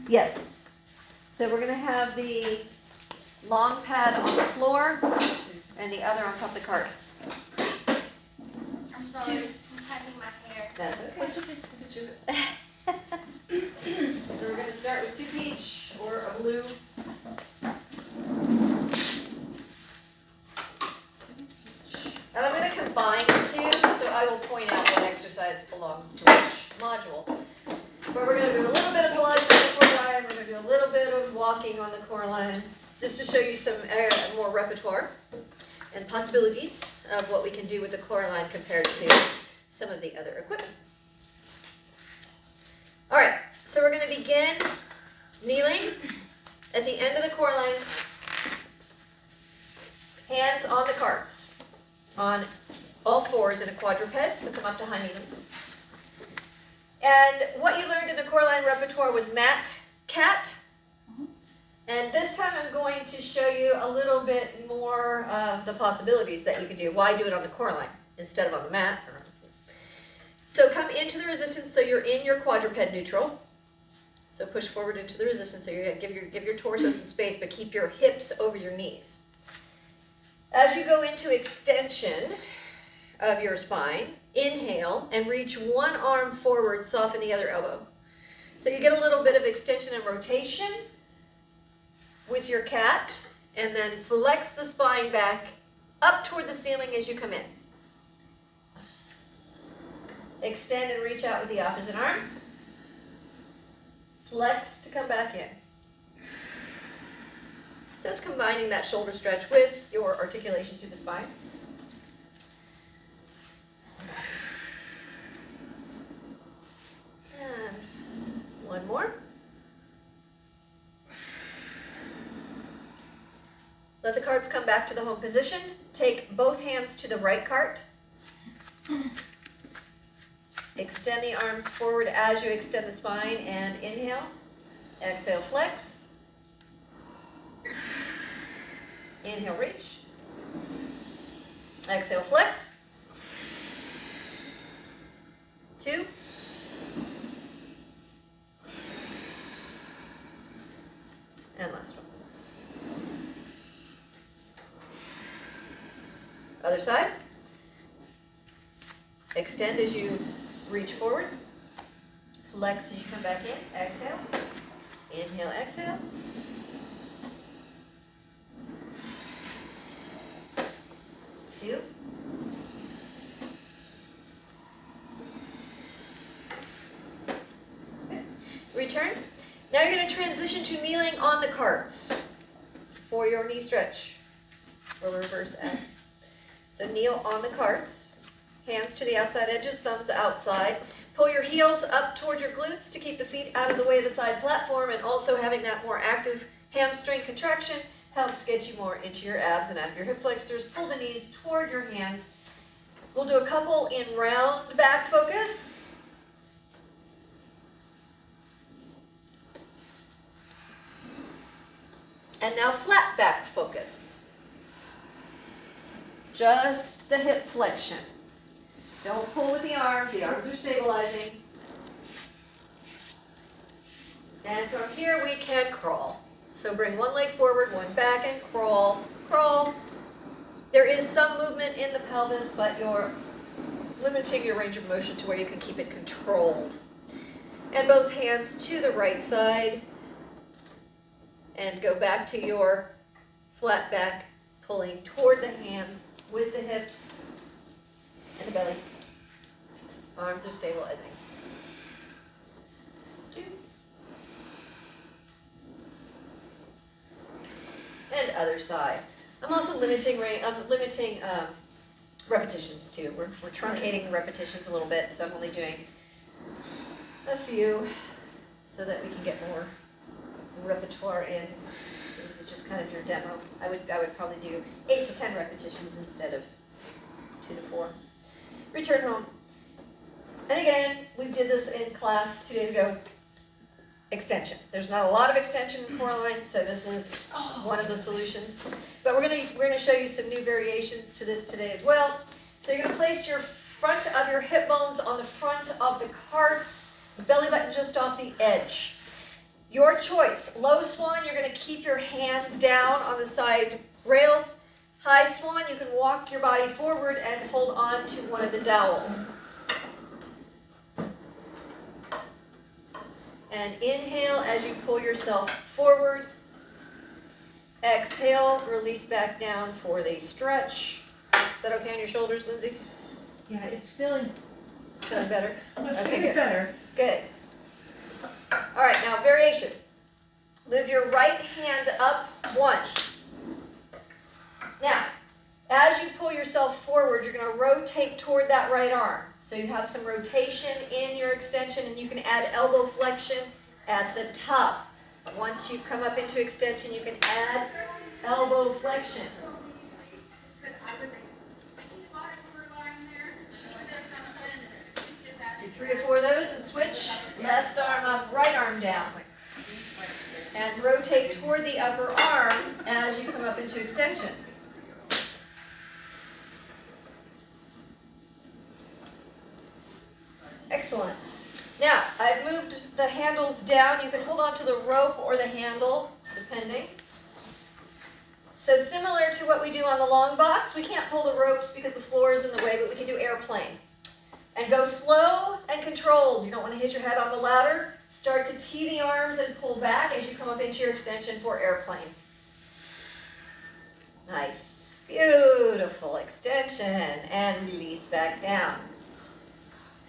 Yes. So we're going to have the long pad on the floor and the other on top of the carts. I'm sorry, I'm cutting my hair. That's okay. So we're going to start with 2 peach or a blue. And I'm going to combine the two, so I will point out what exercise belongs to which module. But we're going to do a little bit of Pilates on the CoreAlign, we're going to do a little bit of walking on the CoreAlign, just to show you some more repertoire and possibilities of what we can do with the CoreAlign compared to some of the other equipment. All right, so we're going to begin kneeling at the end of the CoreAlign, hands on the carts, on all fours in a quadruped, so come up to high kneeling. And what you learned in the CoreAlign repertoire was mat, cat. And this time I'm going to show you a little bit more of the possibilities that you can do. Why do it on the CoreAlign instead of on the mat? So come into the resistance so you're in your quadruped neutral. So push forward into the resistance so you give your torso some space, but keep your hips over your knees. As you go into extension of your spine, inhale and reach one arm forward, soften the other elbow. So you get a little bit of extension and rotation with your cat, and then flex the spine back up toward the ceiling as you come in. Extend and reach out with the opposite arm. Flex to come back in. So it's combining that shoulder stretch with your articulation through the spine. And one more. Let the carts come back to the home position. Take both hands to the right cart. Extend the arms forward as you extend the spine and inhale. Exhale, flex. Inhale, reach. Exhale, flex. 2. And last one. Other side. Extend as you reach forward. Flex as you come back in. Exhale. Inhale, exhale. Two. Okay. Return. Now you're going to transition to kneeling on the carts for your knee stretch or reverse X. So kneel on the carts, hands to the outside edges, thumbs outside. Pull your heels up toward your glutes to keep the feet out of the way of the side platform, and also having that more active hamstring contraction helps get you more into your abs and out of your hip flexors. Pull the knees toward your hands. We'll do a couple in round back focus. And now flat back focus. Just the hip flexion. Don't pull with the arms are stabilizing. And from here we can crawl. So bring one leg forward, one back, and crawl, crawl. There is some movement in the pelvis, but you're limiting your range of motion to where you can keep it controlled. And both hands to the right side. And go back to your flat back, pulling toward the hands with the hips and the belly. Arms are stable ending. 2. And other side. I'm also limiting repetitions too. We're truncating repetitions a little bit, so I'm only doing a few so that we can get more repertoire in. This is just kind of your demo. I would probably do 8 to 10 repetitions instead of 2 to 4. Return home. And again, we did this in class 2 days ago. Extension. There's not a lot of extension in CoreAlign, so this is one of the solutions. But we're gonna show you some new variations to this today as well. So you're gonna place your front of your hip bones on the front of the carts, belly button just off the the edge. Your choice. Low swan, you're going to keep your hands down on the side rails. High swan, you can walk your body forward and hold on to one of the dowels. And inhale as you pull yourself forward. Exhale, release back down for the stretch. Is that okay on your shoulders, Lindsay? Yeah, it's feeling better? Okay, good. better. Good. All right, now variation. Move your right hand up one. Now, as you pull yourself forward, you're going to rotate toward that right arm. So you have some rotation in your extension, and you can add elbow flexion at the top. Once you've come up into extension, you can add elbow flexion. Do 3 or 4 of those and switch. Left arm up, right arm down. And rotate toward the upper arm as you come up into extension. Excellent. Now, I've moved the handles down. You can hold on to the rope or the handle, depending. So similar to what we do on the long box, we can't pull the ropes because the floor is in the way, but we can do airplane. And go slow and controlled. You don't want to hit your head on the ladder. Start to tee the arms and pull back as you come up into your extension for airplane. Nice. Beautiful extension. And release back down.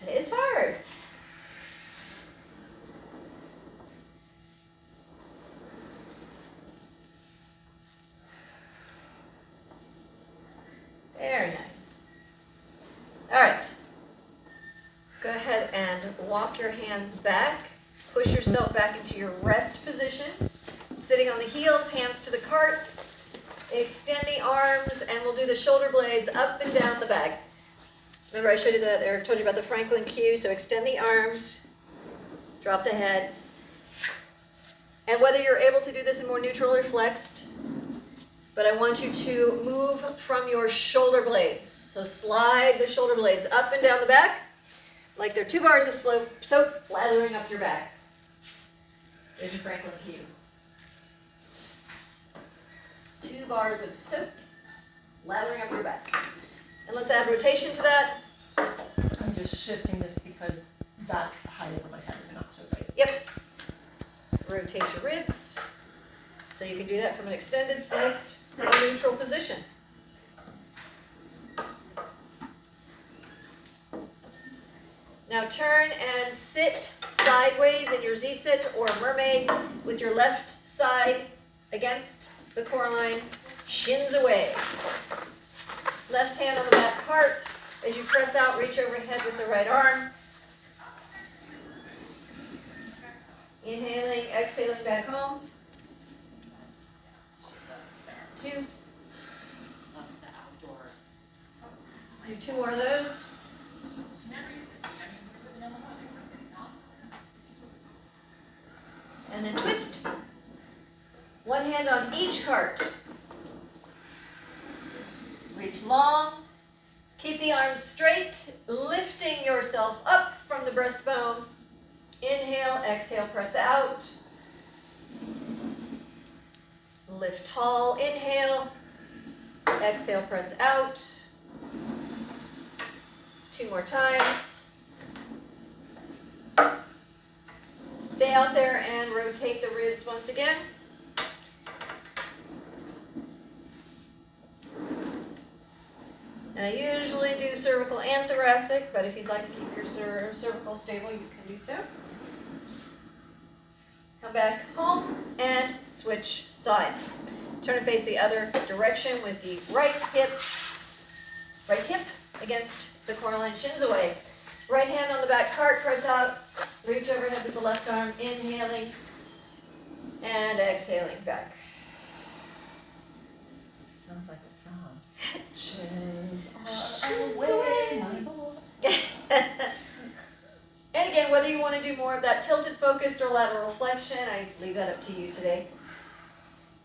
It's hard. Very nice. All right. Go ahead and walk your hands back. Push yourself back into your rest position. Sitting on the heels, hands to the carts. Extend the arms, and we'll do the shoulder blades up and down the back. Remember I showed you that, or told you about the Franklin cue, so extend the arms, drop the head. And whether you're able to do this in more neutral or flexed, but I want you to move from your shoulder blades. So slide the shoulder blades up and down the back, like they're 2 bars of soap lathering up your back. There's your Franklin cue. 2 bars of soap lathering up your back. And let's add rotation to that. I'm just shifting this because that height over my head is not so great. Yep. Rotate your ribs. So you can do that from an extended, flexed, or neutral position. Now turn and sit sideways in your Z-sit or mermaid with your left side against the CoreAlign, shins away. Left hand on the back cart. As you press out, reach overhead with the right arm. Inhaling, exhaling back home. 2. Do 2 more of those. And then twist. 1 hand on each cart. Reach long. Keep the arms straight, lifting yourself up from the breastbone. Inhale, exhale, press out. Lift tall, inhale. Exhale, press out. 2 more times. Stay out there and rotate the ribs once again. And I usually do cervical and thoracic, but if you'd like to keep your cervical stable, you can do so. Come back home and switch sides. Turn and face the other direction with the right hip against the CoreAlign, shins away. Right hand on the back cart, press out, reach overhead with the left arm, inhaling and exhaling back. Sounds like a song. Shins are away, my boy. And again, whether you want to do more of that tilted, focused, or lateral flexion, I leave that up to you today.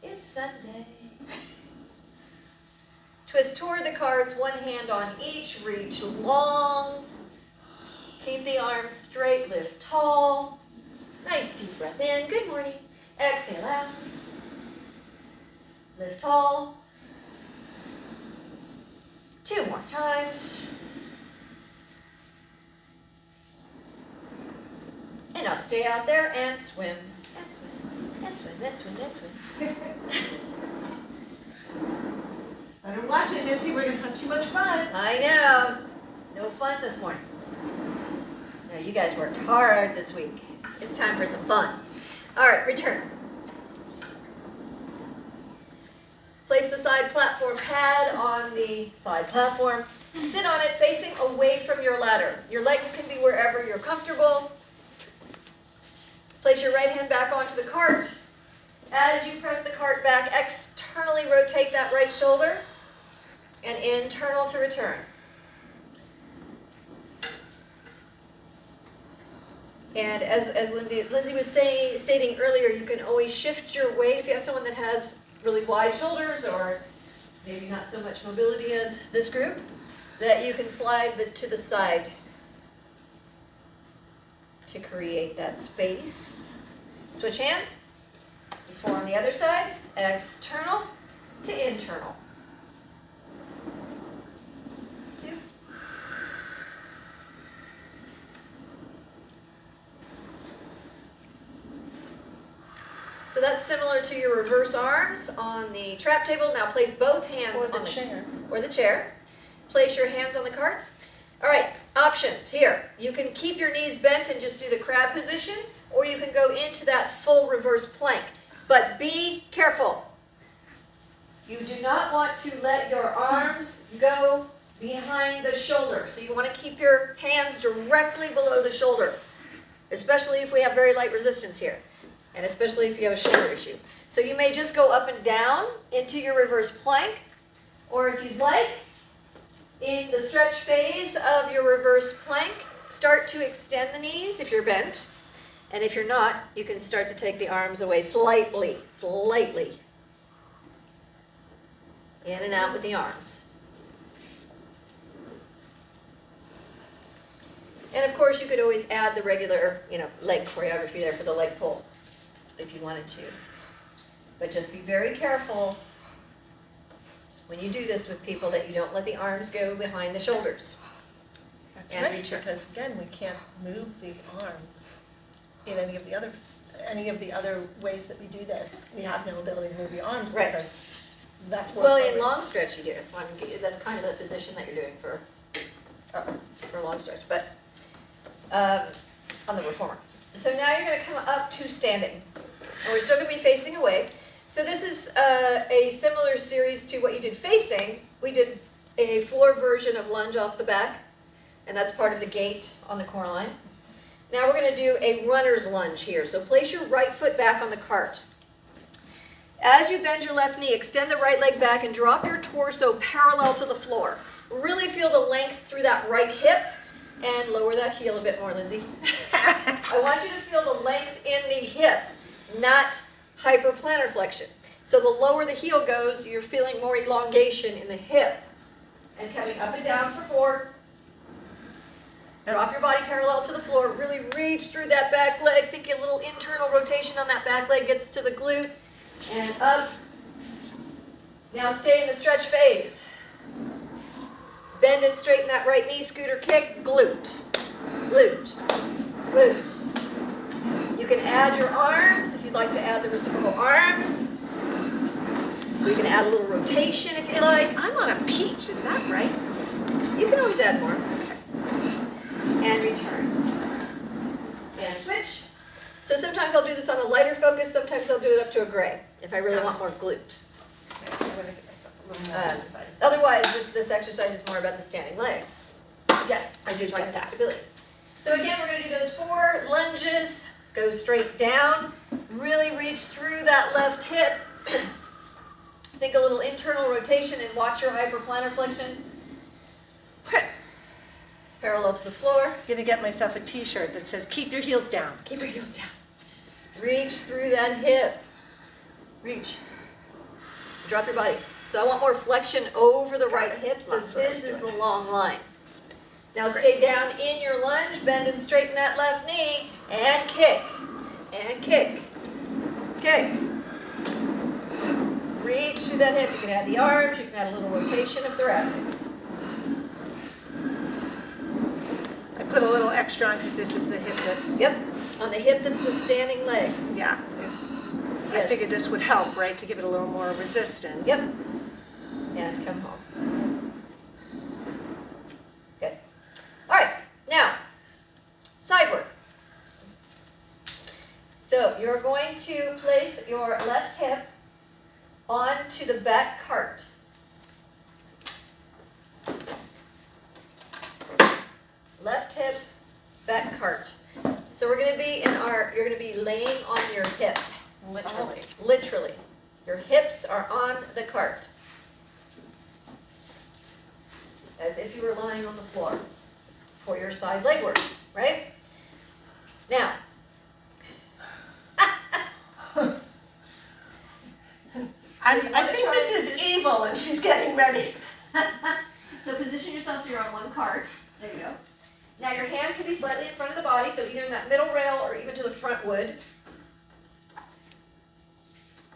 It's Sunday. Twist toward the cards, 1 hand on each, reach long. Keep the arms straight, lift tall. Deep breath in. Good morning. Exhale out. Lift tall. 2 more times. And now stay out there and swim. And swim. And swim. And swim. And swim. Better watch it, Nancy. We're gonna have too much fun. I know. No fun this morning. No, you guys worked hard this week. It's time for some fun. All right, return. Place the side platform pad on the side platform. Sit on it facing away from your ladder. Your legs can be wherever you're comfortable. Place your right hand back onto the cart. As you press the cart back, externally rotate that right shoulder and internal to return. And as Lindsay was stating earlier, you can always shift your weight if you have someone that has really wide shoulders or maybe not so much mobility as this group, that you can slide to the side to create that space. Switch hands. Before on the other side, external to internal. 2. So that's similar to your reverse arms on the trap table. Now place both hands on the chair. Place your hands on the carts. All right, options here. You can keep your knees bent and just do the crab position, or you can go into that full reverse plank. But be careful. You do not want to let your arms go behind the shoulder. So you want to keep your hands directly below the shoulder, especially if we have very light resistance here, and especially if you have a shoulder issue. So you may just go up and down into your reverse plank, or if you'd like, in the stretch phase of your reverse plank, start to extend the knees if you're bent. And if you're not, you can start to take the arms away slightly. In and out with the arms. And of course, you could always add the regular, leg choreography there for the leg pull, if you wanted to. But just be very careful when you do this with people that you don't let the arms go behind the shoulders. That's And nice return. because again, we can't move the arms in any of the other ways that we do this. We have no ability to move the arms Right. because that's what. Well, in long stretch you do. That's kind of the position that you're doing for long stretch, but on the reformer. So now you're going to come up to standing, and we're still going to be facing away. So this is a similar series to what you did facing. We did a floor version of lunge off the back, and that's part of the gait on the CoreAlign. Now we're going to do a runner's lunge here. So place your right foot back on the cart. As you bend your left knee, extend the right leg back and drop your torso parallel to the floor. Really feel the length through that right hip and lower that heel a bit more, Lindsay. I want you to feel the length in the hip, not hyperplanar flexion. So the lower the heel goes, you're feeling more elongation in the hip. And coming up and down for 4. Drop your body parallel to the floor. Really reach through that back leg. Think a little internal rotation on that back leg gets to the glute. And up. Now stay in the stretch phase. Bend and straighten that right knee, scooter kick, glute, glute, glute. You can add your arms if you'd like to add the reciprocal arms. You can add a little rotation if you'd like. I'm on a peach, is that right? You can always add more. And return. And switch. So sometimes I'll do this on a lighter focus, sometimes I'll do it up to a gray if I really want more glute. I'm gonna get myself a little more exercise. Otherwise, this exercise is more about the standing leg. Yes, I do like the stability. So again, we're going to do those 4 lunges. Go straight down. Really reach through that left hip. Think a little internal rotation and watch your hyperplanar flexion. Parallel to the floor. I'm gonna get myself a t-shirt that says, keep your heels down. Keep your heels down. Reach through that hip. Reach. Drop your body. So I want more flexion over the right hip, so That's what I was this is the doing. long line. Now stay down in your lunge, bend and straighten that left knee, and kick. And and kick. Okay. Reach through that hip. You can add the arms, you can add a little rotation of thoracic. I put a little extra on because this is the hip that's, Yep, on the hip that's the standing leg. yeah, it's, I Yes. figured this would help, right, to give it a little more resistance. Yep. And come home. Good. All right, now, side work. So you're going to place your left hip onto the back cart. Left hip, back cart. So we're going to be you're going to be laying on your hip. Literally. Literally. Your hips are on the cart. As if you were lying on the floor for your side leg work, right? Now, I think this is evil and she's getting ready. so position yourself so you're on one cart. There you go. Now your hand can be slightly in front of the body, so either in that middle rail or even to the front wood.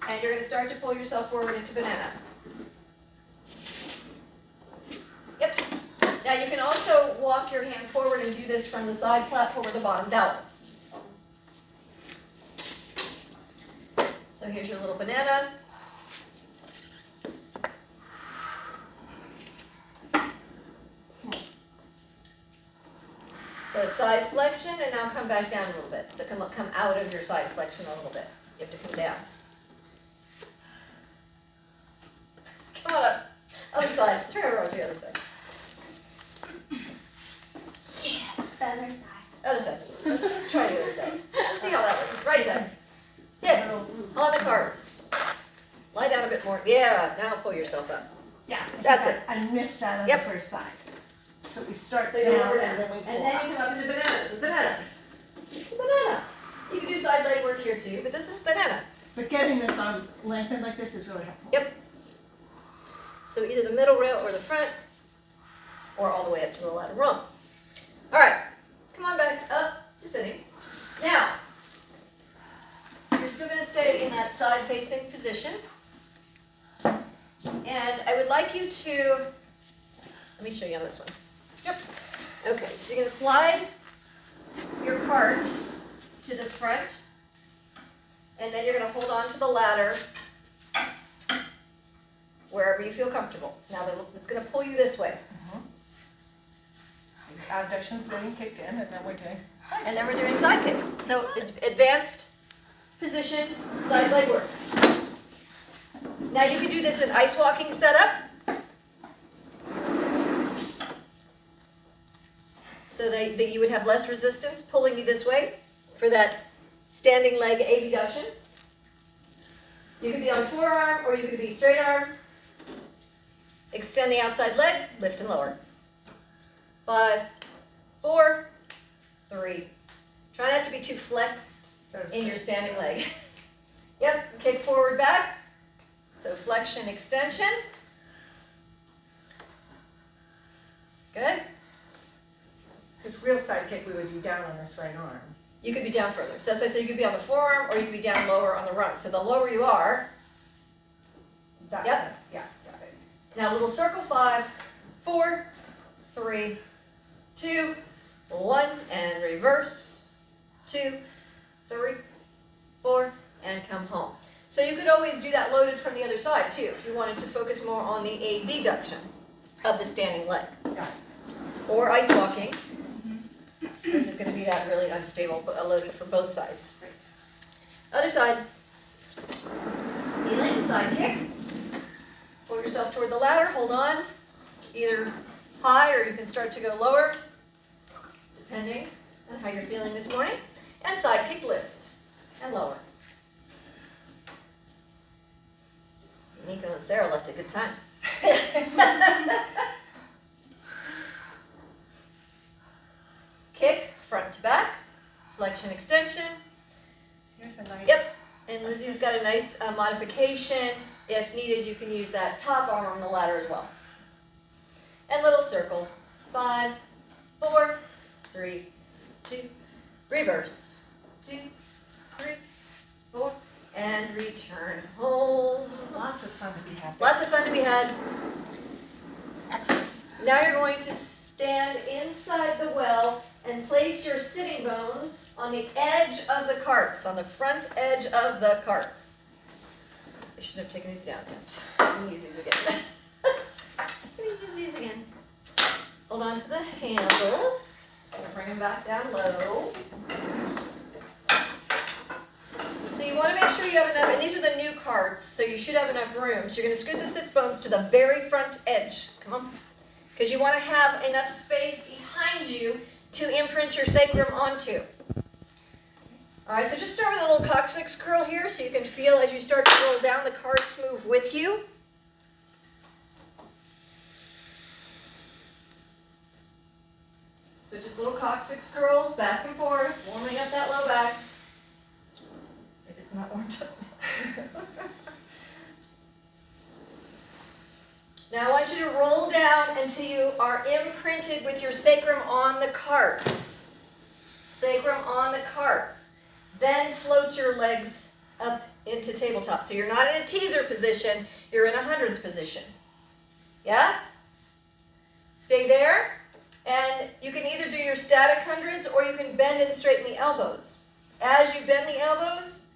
And you're going to start to pull yourself forward into banana. Yep. Now you can also walk your hand forward and do this from the side platform or the bottom dowel. So here's your little banana. So it's side flexion, and now come back down a little bit. So come out of your side flexion a little bit. You have to come down. Come on up. Other side. Turn over to the other side. Yeah, the other side. Other side. Let's try the other side. Let's see how that works. Right side. Hips on the carts. Lie down a bit more. Yeah, now pull yourself up. Yeah. That's it. I missed that on Yep. the first side. So we start So you're down over and down. then we And pull then up. you come up into banana. It's a banana. It's a banana. You can do side leg work here too, but this is banana. But getting this on lengthened like this is really helpful. Yep. So either the middle rail or the front, or all the way up to the ladder rung. All right, come on back up to sitting. Now, you're still going to stay in that side-facing position. And I would like you to, let me show you on this one. Yep. Okay, so you're going to slide your cart to the front, and then you're going to hold on to the ladder wherever you feel comfortable. Now it's going to pull you this way. So the abduction's getting kicked in and then we're doing. And then we're doing side kicks. So advanced position, side leg work. Now you can do this in ice walking setup. So that you would have less resistance pulling you this way for that standing leg abduction. You could be on forearm or you could be straight arm. Extend the outside leg, lift and lower. 5, 4, 3. Try not to be too flexed in your standing leg. Yep, kick forward, back. So flexion, extension. Good. Because real side kick, we would be down on this right arm. You could be down further. So that's why I said you could be on the forearm or you could be down lower on the rung. So the lower you are, That's Yep. it. Yeah, got it. now little circle 5, 4, 3, 2, 1, and reverse. 2, 3, 4, and come home. So you could always do that loaded from the other side too, if you wanted to focus more on the abduction of the standing leg. Got it. Or ice walking, which is going to be that really unstable, but loaded from both sides. Other side, kneeling, side kick. Pull yourself toward the ladder, hold on, either high or you can start to go lower, depending on how you're feeling this morning. And side kick lift, and lower. Nico and Sarah left a good time. Kick, front to back, flexion, extension. Here's a nice. Yep, and Lizzie's got a nice modification. If needed, you can use that top arm on the ladder as well. And little circle. 5, 4, 3, 2, reverse. 2, 3, and return home. Lots of fun to be had. Lots of fun to be had. Excellent. Now you're going to stand inside the well and place your sitting bones on the edge of the carts, on the front edge of the carts. I shouldn't have taken these down yet. I'm going to use these again. I'm going to use these again. Hold on to the handles. I'm going to bring them back down low. So you want to make sure you have enough, and these are the new carts, so you should have enough room. So you're going to scoot the sits bones to the very front edge. Come on. Because you want to have enough space behind you to imprint your sacrum onto. All right, so just start with a little coccyx curl here so you can feel as you start to roll down, the carts move with you. So just little coccyx curls back and forth, warming up that low back. If it's not warmed up. Now I want you to roll down until you are imprinted with your sacrum on the carts. Sacrum on the carts. Then float your legs up into tabletop. So you're not in a teaser position, you're in a hundreds position. Yeah? Stay there. And you can either do your static hundreds or you can bend and straighten the elbows. As you bend the elbows,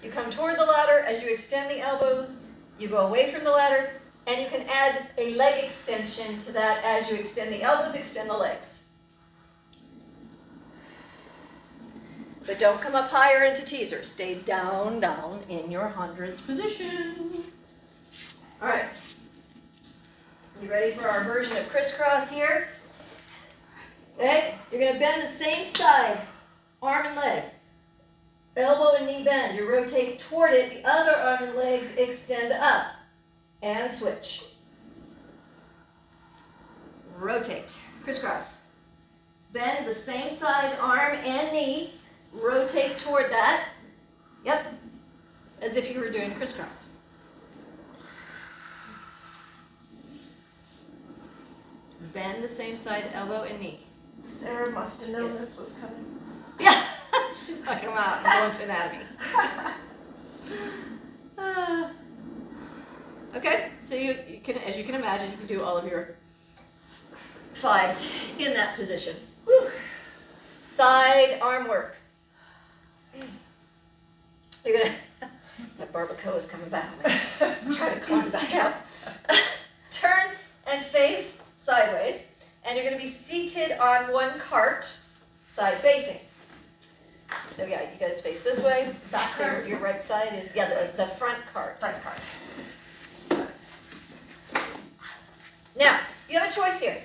you come toward the ladder. As you extend the elbows, you go away from the ladder. And you can add a leg extension to that as you extend the elbows, extend the legs. But don't come up higher into teaser. Stay down, down in your hundreds position. All right. You ready for our version of crisscross here? Okay, you're going to bend the same side, arm and leg. Elbow and knee bend. You rotate toward it, the other arm and leg extend up. And switch. Rotate. Crisscross. Bend the same side, arm and knee. Rotate toward that. Yep. As if you were doing crisscross. Bend the same side, elbow and knee. Sarah must have known this was coming. Yeah. She's not come out and going to anatomy. Okay, so you can, as you can imagine, you can do all of your fives in that position. Whew. Side arm work. You're gonna, that barbacoa is coming back. Let's try to climb back out. Turn and face sideways, and you're gonna be seated on one cart, side facing. So yeah, you guys face this way. Back So cart. your right side is, yeah, the front cart. Front cart. Now, you have a choice here.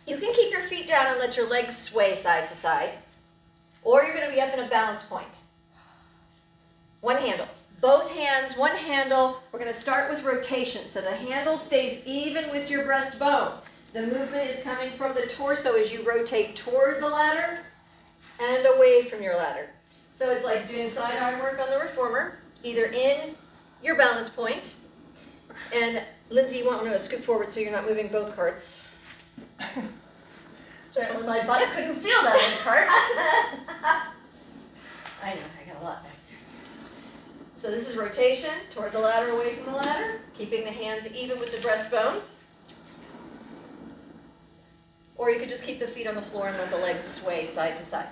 You can keep your feet down and let your legs sway side to side, or you're going to be up in a balance point. One handle. Both hands, one handle. We're going to start with rotation, so the handle stays even with your breastbone. The movement is coming from the torso as you rotate toward the ladder and away from your ladder. So it's like doing side arm work on the reformer, either in your balance point, and Lindsay, you want to scoot forward so you're not moving both carts. Apparently my butt couldn't feel that in the cart. I know, I got a lot back there. So this is rotation toward the ladder, away from the ladder, keeping the hands even with the breastbone. Or you could just keep the feet on the floor and let the legs sway side to side.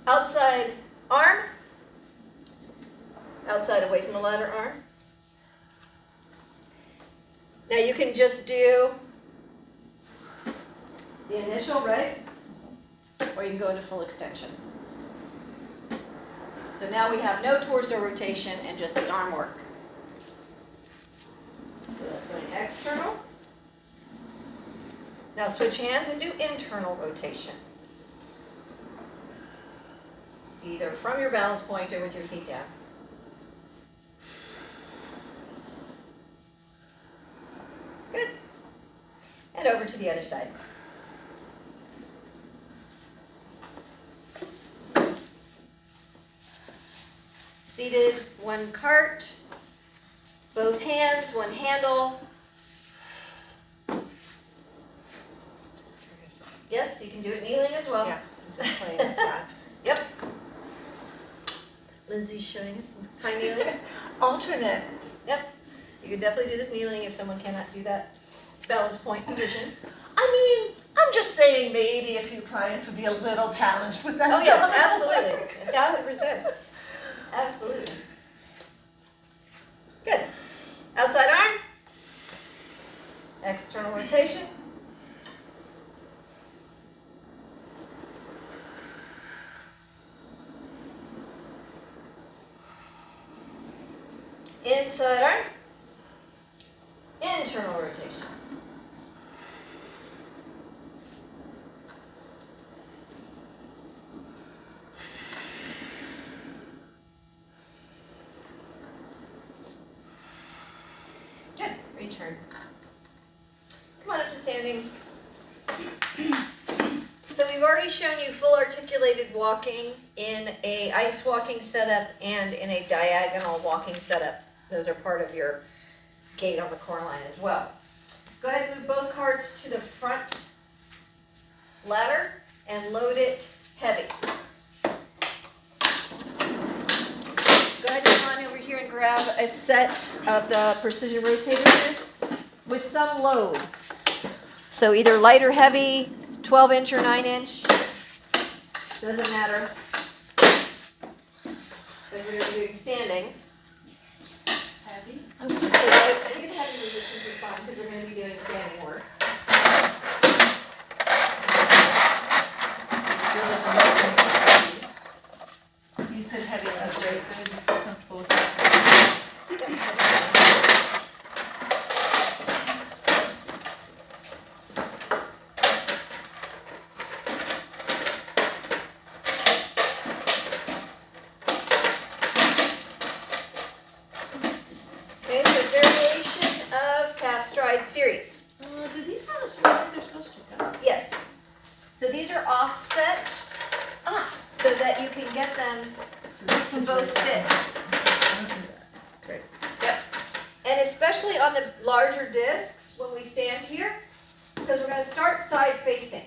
Outside arm, outside away from the ladder arm. Now you can just do the initial, right? Or you can go into full extension. So now we have no torso rotation and just the arm work. So that's going external. Now switch hands and do internal rotation. Either from your balance point or with your feet down. Good. And over to the other side. Seated, one cart, both hands, one handle. Just curious. Yes, you can do it kneeling as well. Yeah, just playing with that. Yep. Lindsay's showing us some high kneeling. Alternate. Yep. You could definitely do this kneeling if someone cannot do that balance point position. I mean, I'm just saying maybe a few clients would be a little challenged with that. Oh yes, absolutely. 1,000%. Absolutely. Good. Outside arm. External rotation. Inside arm. Internal rotation. Good. Return. Come on up to standing. So we've already shown you full articulated walking in a ice walking setup and in a diagonal walking setup. Those are part of your gait on the CoreAlign as well. Go ahead and move both carts to the front ladder and load it heavy. Go ahead and come on over here and grab a set of the precision rotator discs with some load. So either light or heavy, 12-inch or 9-inch, doesn't matter. But we're going to be doing standing. Heavy. So you can have the resistance is fine because we're going to be doing standing work. Feel this You said heavy, that's great. Good. You feel comfortable with that? Okay, so variation of calf stride series. Do these have a stride they're supposed to go? Yes. So these are offset so that you can get them So this to one's both right fit. there. Don't do that. Great. Yep. And especially on the larger discs when we stand here, because we're going to start side facing.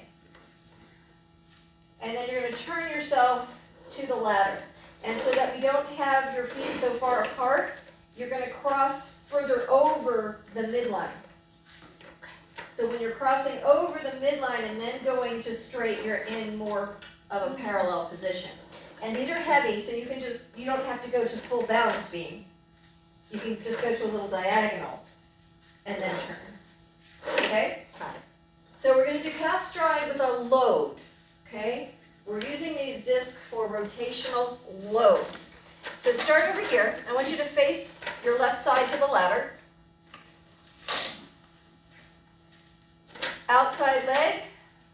And then you're going to turn yourself to the ladder. And so that we don't have your feet so far apart, you're going to cross further over the midline. So when you're crossing over the midline and then going to straight, you're in more of a parallel position. And these are heavy, so you don't have to go to full balance beam. You can just go to a little diagonal and then turn. Okay? So we're going to do calf stride with a load. Okay? We're using these discs for rotational load. So start over here. I want you to face your left side to the ladder. Outside leg,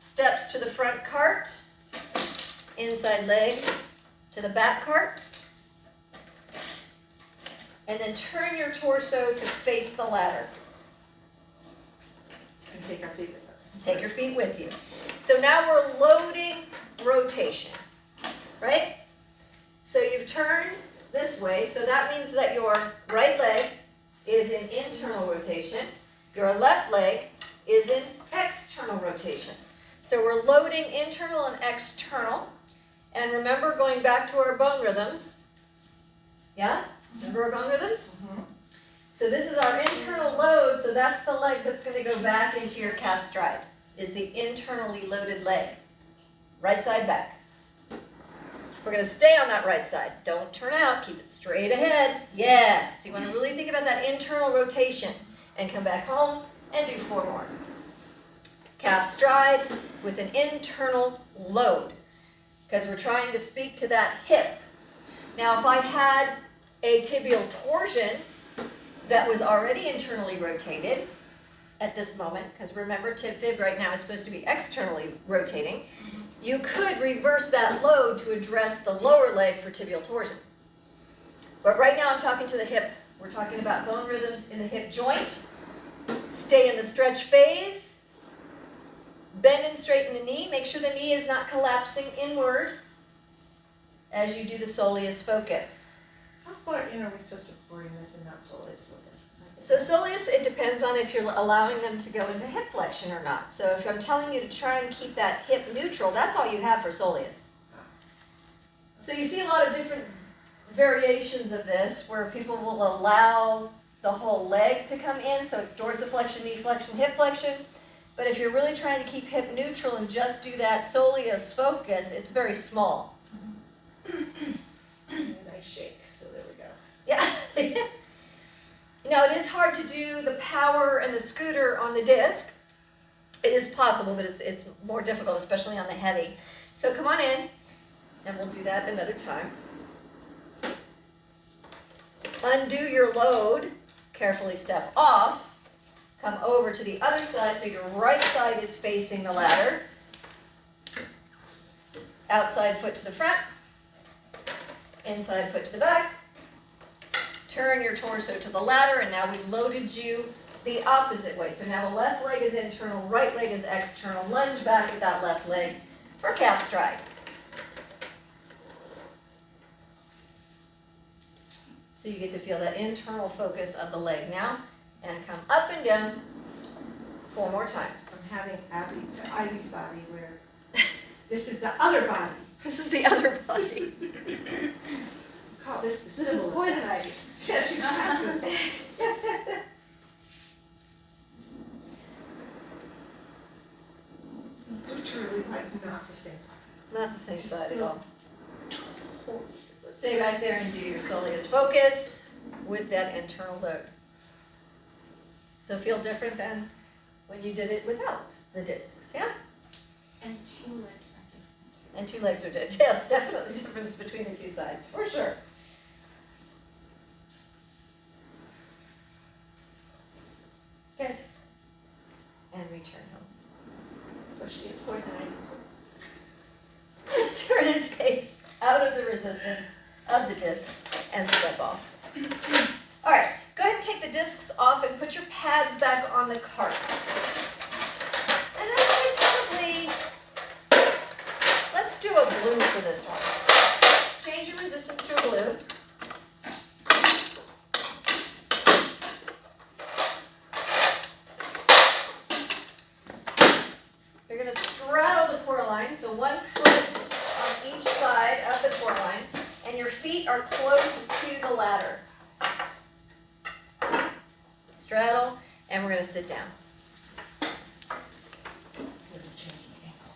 steps to the front cart. Inside leg to the back cart. And then turn your torso to face the ladder. And take our feet with us. Take your feet with you. So now we're loading rotation, right? So you've turned this way, so that means that your right leg is in internal rotation. Your left leg is in external rotation. So we're loading internal and external. And remember, going back to our bone rhythms. Yeah? Remember our bone rhythms? Mm-hmm. So this is our internal load, so that's the leg that's going to go back into your calf stride, is the internally loaded leg. Right side back. We're going to stay on that right side. Don't turn out. Keep it straight ahead. Yeah. So you want to really think about that internal rotation and come back home and do 4 more. Calf stride with an internal load because we're trying to speak to that hip. Now if I had a tibial torsion that was already internally rotated at this moment, because remember tib fib right now is supposed to be externally rotating, you could reverse that load to address the lower leg for tibial torsion. But right now I'm talking to the hip. We're talking about bone rhythms in the hip joint. Stay in the stretch phase. Bend and straighten the knee. Make sure the knee is not collapsing inward as you do the soleus focus. How far in are we supposed to bring this and not soleus focus? So soleus, it depends on if you're allowing them to go into hip flexion or not. So if I'm telling you to try and keep that hip neutral, that's all you have for soleus. So you see a lot of different variations of this where people will allow the whole leg to come in, so it's dorsiflexion, knee flexion, hip flexion. But if you're really trying to keep hip neutral and just do that solely as focus, it's very small. Nice shake, so there we go. Yeah. Now it is hard to do the power and the scooter on the disc. It is possible, but it's more difficult, especially on the heavy. So come on in, and we'll do that another time. Undo your load, carefully step off. Come over to the other side so your right side is facing the ladder. Outside foot to the front, inside foot to the back. Turn your torso to the ladder, and now we've loaded you the opposite way. So now the left leg is internal, right leg is external. Lunge back with that left leg for calf stride. So you get to feel that internal focus of the leg now, and come up and down 4 more times. I'm having Ivy's body where this is the other body. This is the other body. Call this the This is symbol. poison ivy. Yes, exactly. Literally like not the same. Not the same Just side at feels all. totally- Stay back there and do your soleus focus with that internal load. So feel different than when you did it without the discs, yeah? And 2 legs are different. And 2 legs are dead. Yes, definitely difference between the 2 sides, for sure. Good. And return home. So she is poison ivy. Turn and face out of the resistance of the discs and step off. All right, go ahead and take the discs off and put your pads back on the carts. And I would probably, let's do a blue for this one. Change your resistance to a blue. You're going to straddle the CoreAlign, so 1 foot on each side of the CoreAlign, and your feet are close to the ladder. Straddle, and we're going to sit down. Doesn't change the ankle.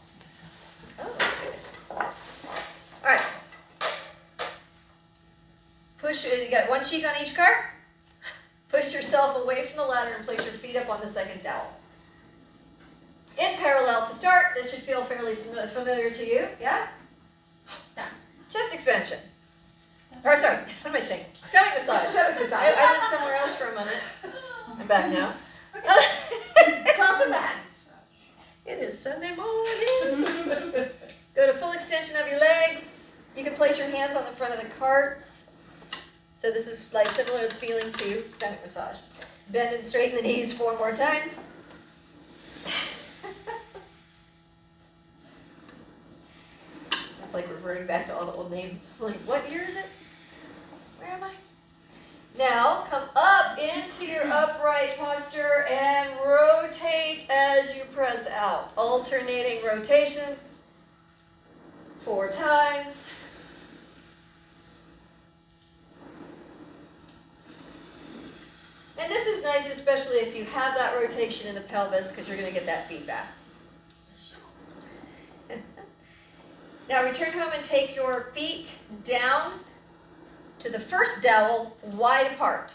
Oh, good. All right. Push, you got 1 cheek on each cart. Push yourself away from the ladder and place your feet up on the second dowel. In parallel to start, this should feel fairly familiar to you, yeah? Down. Chest expansion. Or sorry, what am I saying? Stomach massage. I went somewhere else for a moment. I'm back now. Welcome back. It is Sunday morning. Go to full extension of your legs. You can place your hands on the front of the carts. So this is like similar feeling to stomach massage. Bend and straighten the knees 4 more times. It's like reverting back to all the old names. Like, what year is it? Where am I? Now, come up into your upright posture and rotate as you press out. Alternating rotation 4 times. And this is nice, especially if you have that rotation in the pelvis, because you're going to get that feedback. Now return home and take your feet down to the first dowel, wide apart.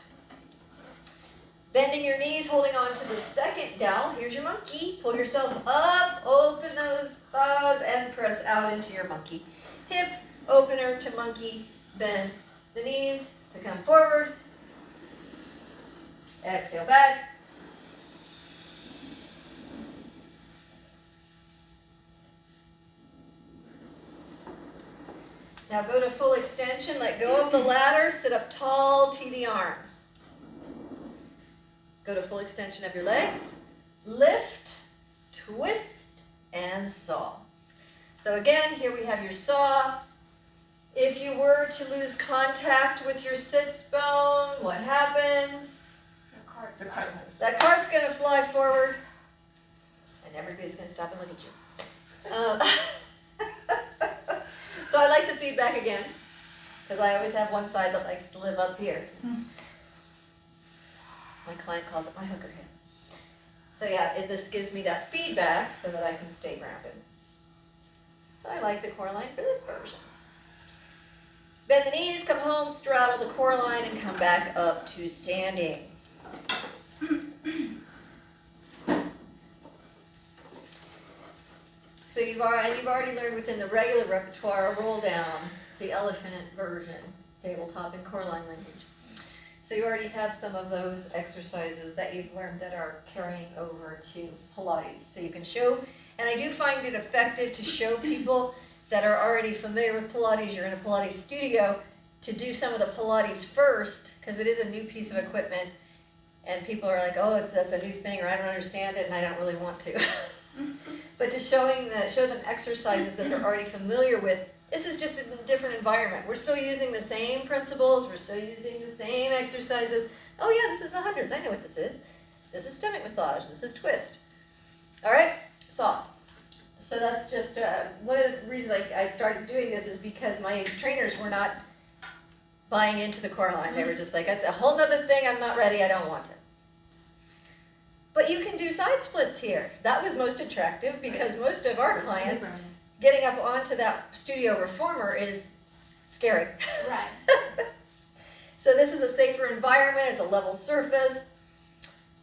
Bending your knees, holding on to the second dowel. Here's your monkey. Pull yourself up, open those thighs, and press out into your monkey. Hip opener to monkey, bend the knees to come forward. Exhale back. Now go to full extension, let go of the ladder, sit up tall, tee the arms. Go to full extension of your legs, lift, twist, and saw. So again, here we have your saw. If you were to lose contact with your sits bone, what happens? The cart moves. That cart's going to fly forward, and everybody's going to stop and look at you. So I like the feedback again. because I always have one side that likes to live up here. My client calls it my hooker hip. So yeah, this gives me that feedback so that I can stay grounded. So I like the CoreAlign for this version. Bend the knees, come home, straddle the CoreAlign, and come back up to standing. So you've already learned within the regular repertoire a roll down, the elephant version, tabletop and CoreAlign language. So you already have some of those exercises that you've learned that are carrying over to Pilates. So you can show, and I do find it effective to show people that are already familiar with Pilates, you're in a Pilates studio, to do some of the Pilates first, because it is a new piece of equipment, and people are like, oh, that's a new thing, or I don't understand it, and I don't really want to. But to show them exercises that they're already familiar with. This is just a different environment. We're still using the same principles. We're still using the same exercises. Oh yeah, this is the hundreds. I know what this is. This is stomach massage. This is twist. All right, soft. So that's just one of the reasons I started doing this is because my trainers were not buying into the CoreAlign. They were just like, that's a whole other thing. I'm not ready. I don't want it. But you can do side splits here. That was most attractive because most of our clients getting up onto that studio reformer is scary. Right. So this is a safer environment, it's a level surface.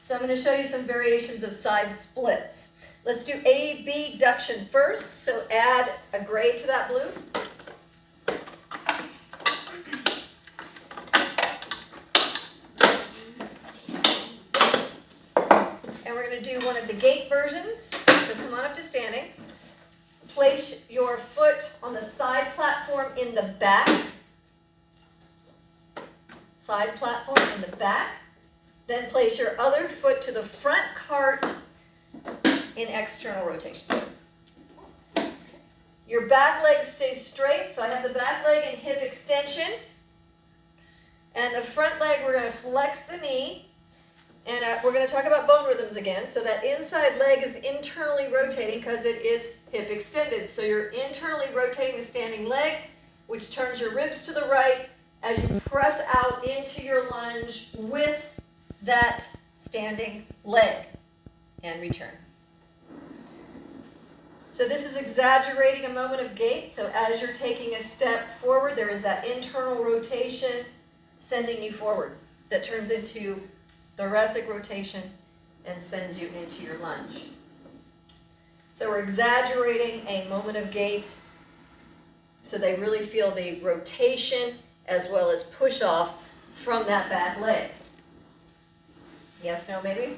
So I'm going to show you some variations of side splits. Let's do abduction first, so add a gray to that blue. And we're going to do one of the gate versions, so come on up to standing. Place your foot on the side platform in the back. Side platform in the back. Then place your other foot to the front cart in external rotation. Your back leg stays straight, so I have the back leg in hip extension. And the front leg, we're going to flex the knee. And we're going to talk about bone rhythms again. So that inside leg is internally rotating because it is hip extended. So you're internally rotating the standing leg, which turns your ribs to the right as you press out into your lunge with that standing leg and return. So this is exaggerating a moment of gait. So as you're taking a step forward, there is that internal rotation sending you forward that turns into thoracic rotation and sends you into your lunge. So we're exaggerating a moment of gait so they really feel the rotation as well as push off from that back leg. Yes, no, maybe?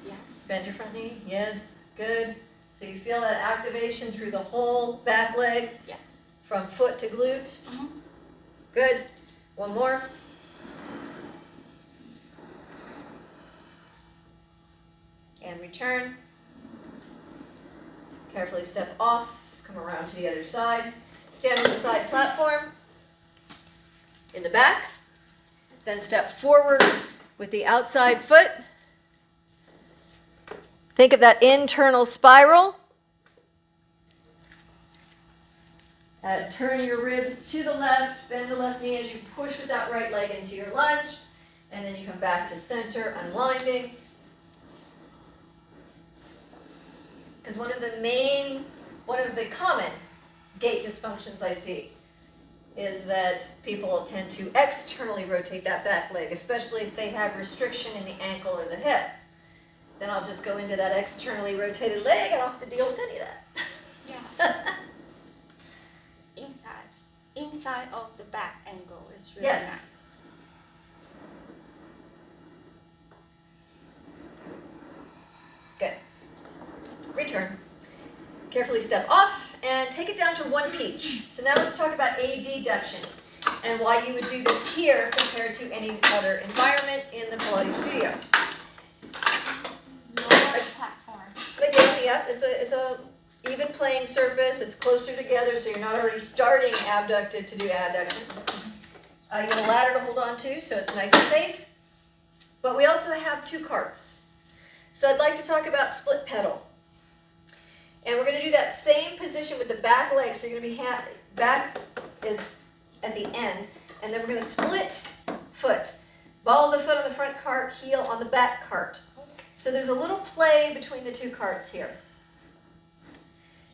Yes. Bend your front knee. Yes, good. So you feel that activation through the whole back leg Yes. from foot to glute. Good. One more. And return. Carefully step off, come around to the other side. Stand on the side platform in the back. Then step forward with the outside foot. Think of that internal spiral. Turn your ribs to the left, bend the left knee as you push with that right leg into your lunge. And then you come back to center, unwinding. Because one of the common gait dysfunctions I see is that people tend to externally rotate that back leg, especially if they have restriction in the ankle or the hip. Then I'll just go into that externally rotated leg. I don't have to deal with any of that. Yeah. Inside of the back angle is really Yes. nice. Good. Return. Carefully step off and take it down to one peach. So now let's talk about adduction and why you would do this here compared to any other environment in the Pilates studio. Lower platform. Again, yeah, it's a even playing surface. It's closer together, so you're not already starting abducted to do adduction. You have a ladder to hold on to, so it's nice and safe. But we also have two carts. So I'd like to talk about split pedal. And we're going to do that same position with the back leg. So you're going to be back is at the end, and then we're gonna split foot. Ball of the foot on the front cart, heel on the back cart. So there's a little play between the two carts here.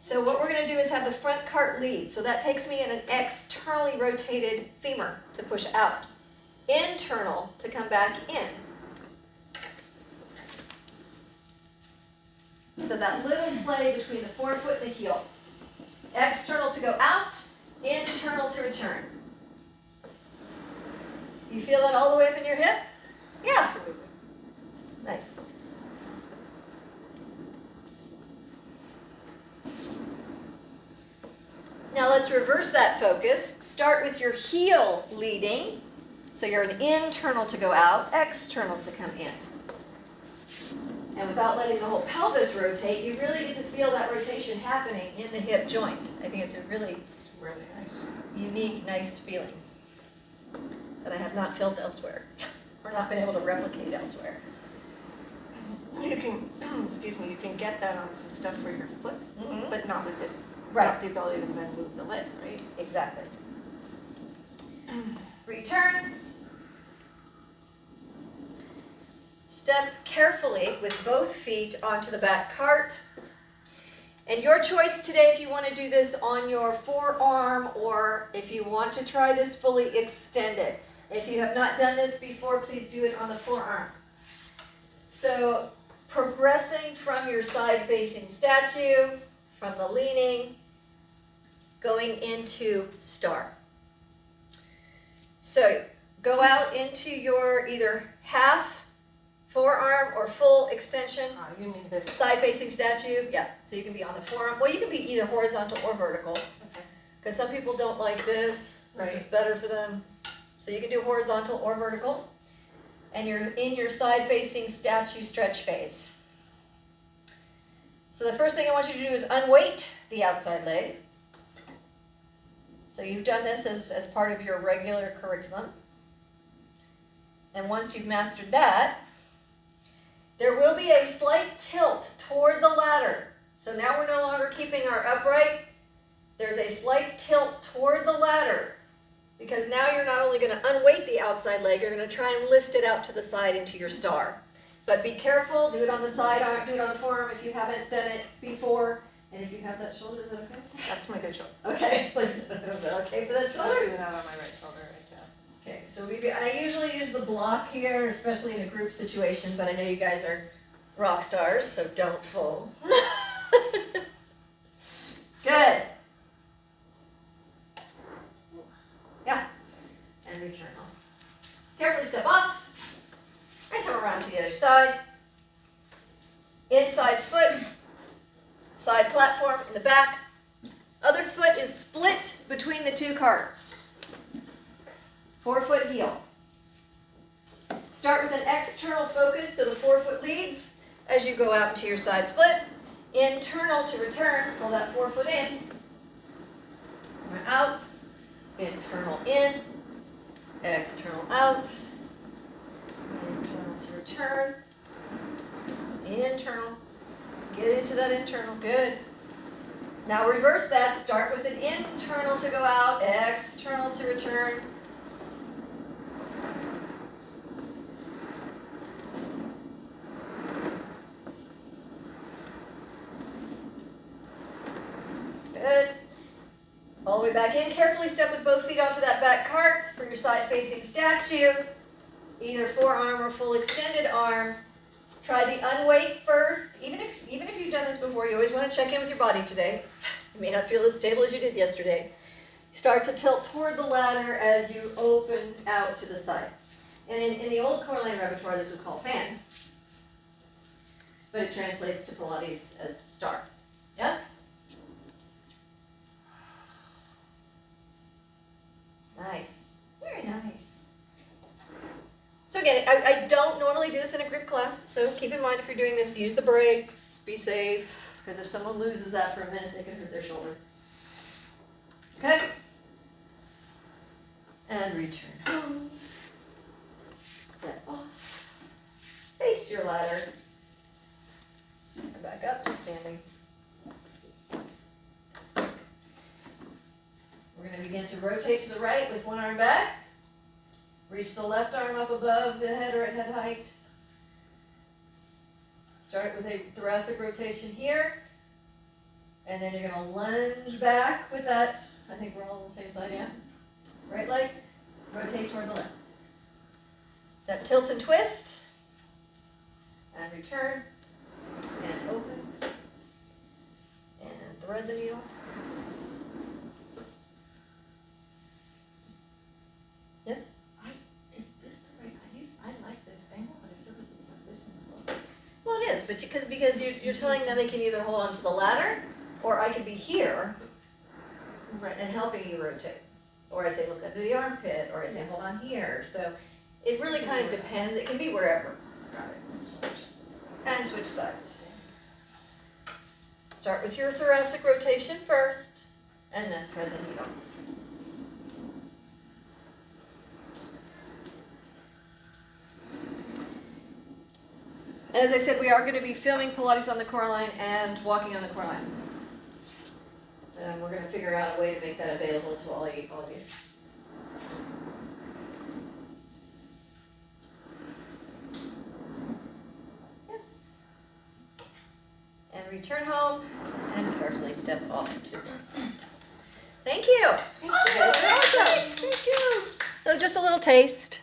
So what we're gonna do is have the front cart lead. So that takes me in an externally rotated femur to push out. Internal to come back in. So that little play between the forefoot and the heel. External to go out, internal to return. You feel that all the way up in your hip? Yeah. Absolutely. Nice. Now let's reverse that focus. Start with your heel leading. So you're an internal to go out, external to come in. And without letting the whole pelvis rotate, you really get to feel that rotation happening in the hip joint. I think it's a really Nice. unique, nice feeling that I have not felt elsewhere or not been able to replicate elsewhere. You can, excuse me, you can get that on some stuff for your foot, Mhm. but not with this, Right. not the ability to then move the leg, right? Exactly. Return. Step carefully with both feet onto the back cart. And your choice today if you want to do this on your forearm or if you want to try this fully extended. If you have not done this before, please do it on the forearm. So progressing from your side facing statue, from the leaning, going into star. So go out into your either half forearm or full extension, You mean this. side facing statue. Yeah, so you can be on the forearm. Well, you can be either horizontal or vertical Okay. because some people don't like this. This Right. is better for them. So you can do horizontal or vertical. And you're in your side facing statue stretch phase. So the first thing I want you to do is unweight the outside leg. So you've done this as part of your regular curriculum. And once you've mastered that, there will be a slight tilt toward the ladder. So now we're no longer keeping our upright. There's a slight tilt toward the ladder because now you're not only going to unweight the outside leg, you're going to try and lift it out to the side into your star. But be careful, do it on the side arm, do it on the forearm if you haven't done it before. And if you have that shoulder, is that okay? That's my good shoulder. Okay, please. Okay for that I'm shoulder? doing that on my right shoulder right now. Okay, so I usually use the block here, especially in a group situation, but I know you guys are rock stars, so don't fold. Good. Yeah, and return off. Carefully step off, and come around to the other side. Inside foot, side platform in the back. Other foot is split between the two carts. Forefoot heel. Start with an external focus so the forefoot leads as you go out into your side split. Internal to return, pull that forefoot in. Come out. Internal in. External out. Internal to return. Internal. Get into that internal. Good. Now reverse that. Start with an internal to go out, external to return. Good. All the way back in. Carefully step with both feet onto that back cart for your side facing statue. Either forearm or full extended arm. Try the unweight first. Even if you've done this before, you always want to check in with your body today. You may not feel as stable as you did yesterday. Start to tilt toward the ladder as you open out to the side. And in the old CoreAlign repertoire, this was called fan. But it translates to Pilates as star. Yeah? Nice. Very nice. So again, I don't normally do this in a group class, so keep in mind if you're doing this, use the brakes, be safe, because if someone loses that for a minute, they can hurt their shoulder. Okay? And return home. Step off. Face your ladder. And back up to standing. We're going to begin to rotate rotate to the right with one arm back. Reach the left arm up above the head or at head height. Start with a thoracic rotation here. And then you're gonna lunge back with that. I think we're all on the same side, yeah? Right leg, rotate toward the left. That tilt and twist. And return. And open. And thread the needle. Yes? Is this the right, I like this angle, but I feel like it's like this in the book. Well, it is, but because you're telling them they can either hold on to the ladder, or I could be here Right. and helping you rotate. Or I say, look under the armpit, or I say, hold on here. So it really kind of depends. It can be wherever. Got it. And switch sides. Start with your thoracic rotation first, and then thread the needle. As I said, we are going to be filming Pilates on the CoreAlign and walking on the CoreAlign. So we're going to figure out a way to make that available to all of you. Yes. And return home and carefully step off to one side. Thank you. Thank You guys are awesome. Thank you. So just a little taste.